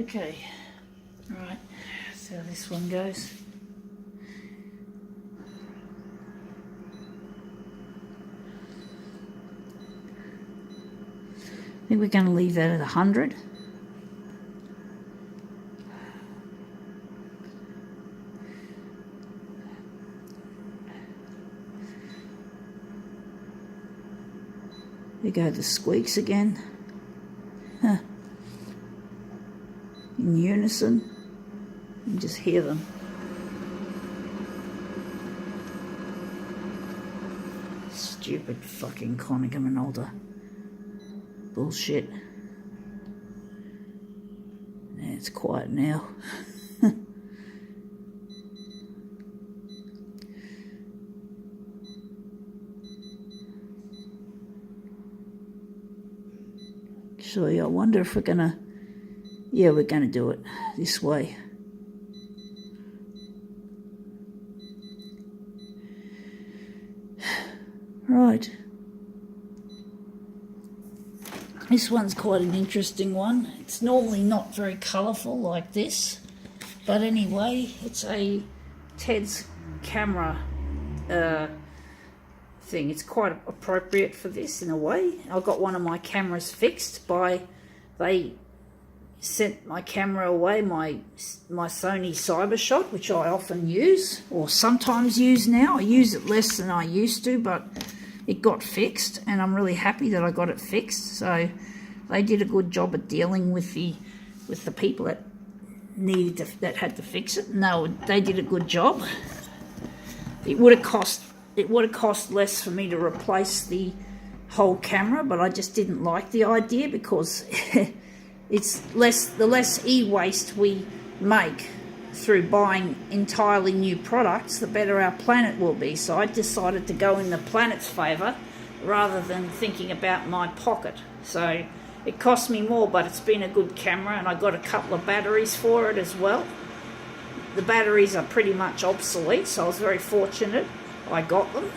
Okay, right, so this one goes. I think we're going to leave that at 100. There go the squeaks again. Huh. In unison. You can just hear them. Stupid fucking Konica Minolta. Bullshit. Yeah, it's quiet now. Actually, I wonder if we're gonna... Yeah, we're gonna do it this way. Right. This one's quite an interesting one. It's normally not very colourful like this, but anyway, it's a Ted's camera thing. It's quite appropriate for this in a way. I got one of my cameras fixed by... They sent my camera away, my Sony CyberShot, which I often use, or sometimes use now. I use it less than I used to, but it got fixed, and I'm really happy that I got it fixed. So they did a good job at dealing with the people that that had to fix it. No, they did a good job. It would have cost less for me to replace the whole camera, but I just didn't like the idea because it's the less e-waste we make through buying entirely new products, the better our planet will be. So I decided to go in the planet's favour rather than thinking about my pocket. So it cost me more, but it's been a good camera, and I got a couple of batteries for it as well. The batteries are pretty much obsolete, so I was very fortunate I got them,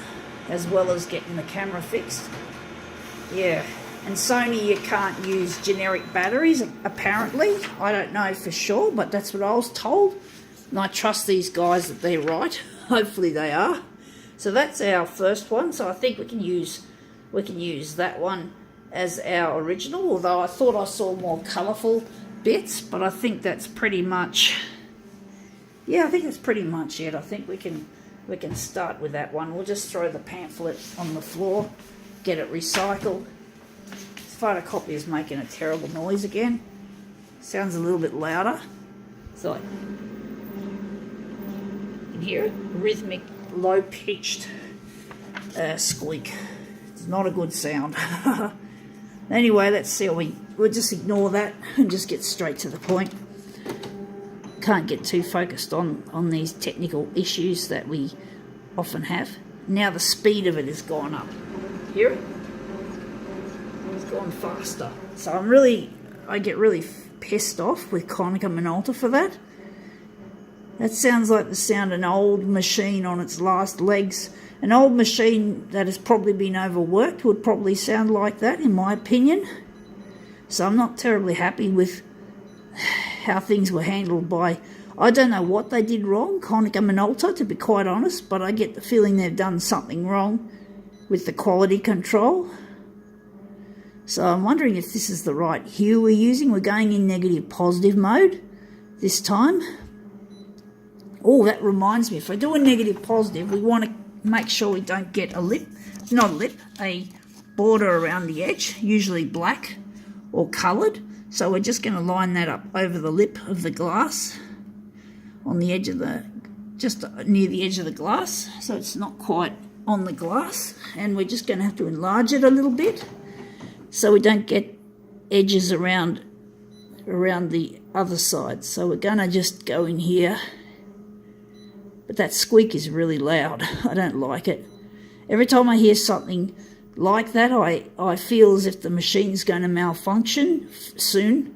as well as getting the camera fixed. Yeah. And Sony, you can't use generic batteries, apparently. I don't know for sure, but that's what I was told. And I trust these guys that they're right. Hopefully they are. So that's our first one. So I think we can use that one as our original. Although I thought I saw more colourful bits, but I think that's pretty much... Yeah, I think that's pretty much it. I think we can start with that one. We'll just throw the pamphlet on the floor, get it recycled. Photocopy is making a terrible noise again. Sounds a little bit louder. So you can hear it. Rhythmic, low-pitched squeak. It's not a good sound. Anyway, let's see. We'll just ignore that and just get straight to the point. Can't get too focused on these technical issues that we often have. Now the speed of it has gone up. Hear it? Gone faster. So I get really pissed off with Konica Minolta for that. That sounds like the sound of an old machine on its last legs. An old machine that has probably been overworked would probably sound like that, in my opinion. So I'm not terribly happy with how things were handled by... I don't know what they did wrong, Konica Minolta, to be quite honest, but I get the feeling they've done something wrong with the quality control. So I'm wondering if this is the right hue we're using. We're going in negative positive mode this time. Oh, that reminds me, if I do a negative positive, we want to make sure we don't get a border around the edge, usually black or coloured. So we're just going to line that up over the lip of the glass, on the edge of just near the edge of the glass, so it's not quite on the glass. And we're just going to have to enlarge it a little bit, so we don't get edges around the other side. So we're going to just go in here. But that squeak is really loud. I don't like it. Every time I hear something like that, I feel as if the machine's going to malfunction soon.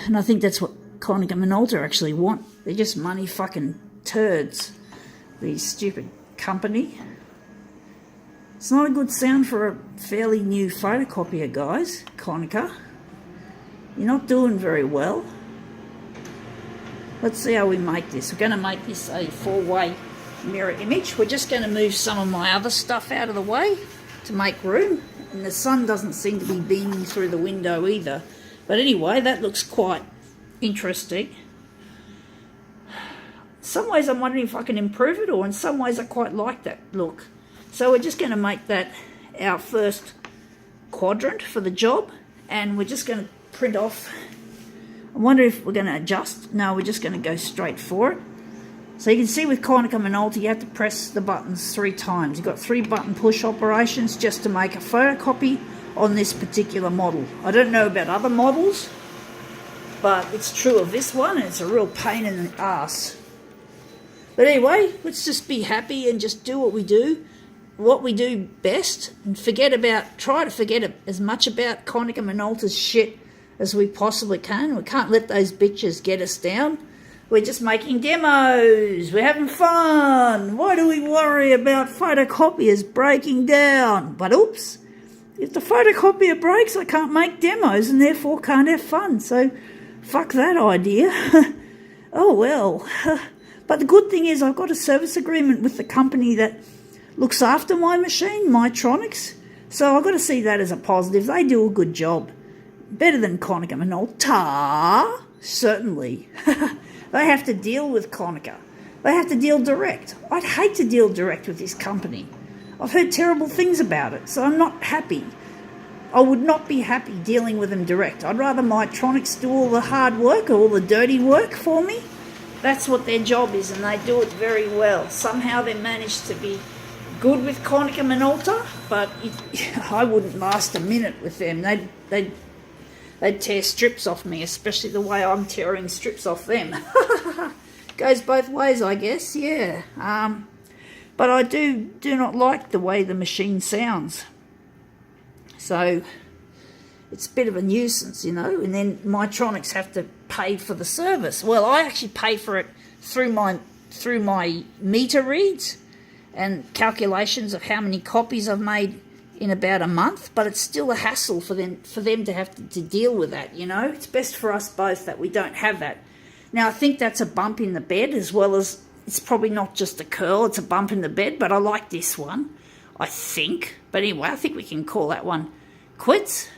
And I think that's what Konica Minolta actually want. They're just money fucking turds, these stupid company. It's not a good sound for a fairly new photocopier, guys, Konica. You're not doing very well. Let's see how we make this. We're going to make this a 4-way mirror image. We're just going to move some of my other stuff out of the way to make room. And the sun doesn't seem to be beaming through the window either. But anyway, that looks quite interesting. Some ways I'm wondering if I can improve it, or in some ways I quite like that look. So we're just going to make that our first quadrant for the job, and we're just going to print off. I wonder if we're going to adjust. No, we're just going to go straight for it. So you can see with Konica Minolta you have to press the buttons 3 times. You've got 3 button push operations just to make a photocopy on this particular model. I don't know about other models, but it's true of this one, and it's a real pain in the ass. But anyway, let's just be happy and just do what we do best, and try to forget as much about Konica Minolta's shit as we possibly can. We can't let those bitches get us down. We're just making demos. We're having fun. Why do we worry about photocopiers breaking down? But oops, if the photocopier breaks, I can't make demos and therefore can't have fun. So fuck that idea. Oh well. But the good thing is I've got a service agreement with the company that looks after my machine, Mytronics. So I've got to see that as a positive. They do a good job. Better than Konica Minolta, certainly. They have to deal with Konica. They have to deal direct. I'd hate to deal direct with this company. I've heard terrible things about it, so I'm not happy. I would not be happy dealing with them direct. I'd rather Mytronics do all the hard work or all the dirty work for me. That's what their job is, and they do it very well. Somehow they managed to be good with Konica Minolta, but I wouldn't last a minute with them. They'd tear strips off me, especially the way I'm tearing strips off them. Goes both ways, I guess, yeah. But I do not like the way the machine sounds. So it's a bit of a nuisance, you know, and then Mytronics have to pay for the service. Well, I actually pay for it through my meter reads and calculations of how many copies I've made in about a month, but it's still a hassle for them to have to deal with that, you know. It's best for us both that we don't have that. Now, I think that's a bump in the bed, as well as it's probably not just a curl, it's a bump in the bed, but I like this one, I think. But anyway, I think we can call that one quits.